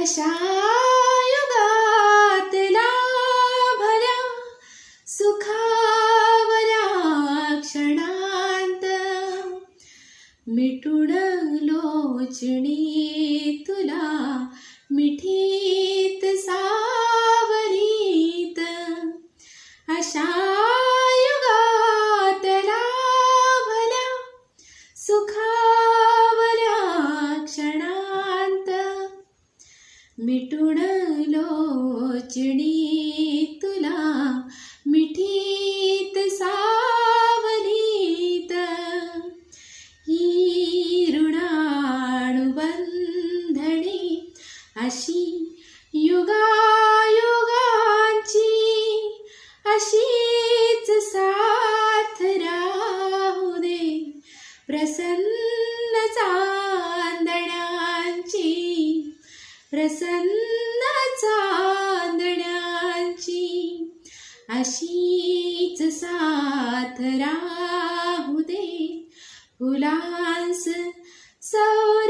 अशा युगातला भल्या सुखावल्या क्षणांत मिटून लोचणी तुला मिठीत सावरीत. अशा युगातला भल्या सुखावल्या क्षणांत मिटून लोचणी तुला मिठीत सावरीत. ही ऋणानुबंधनी अशी युगायुगांची अशीच साथ राहू दे प्रसन्न चांदण्यांची, प्रसन्न चांदण्यांची अशीच साथ राहू दे फुलांस सौ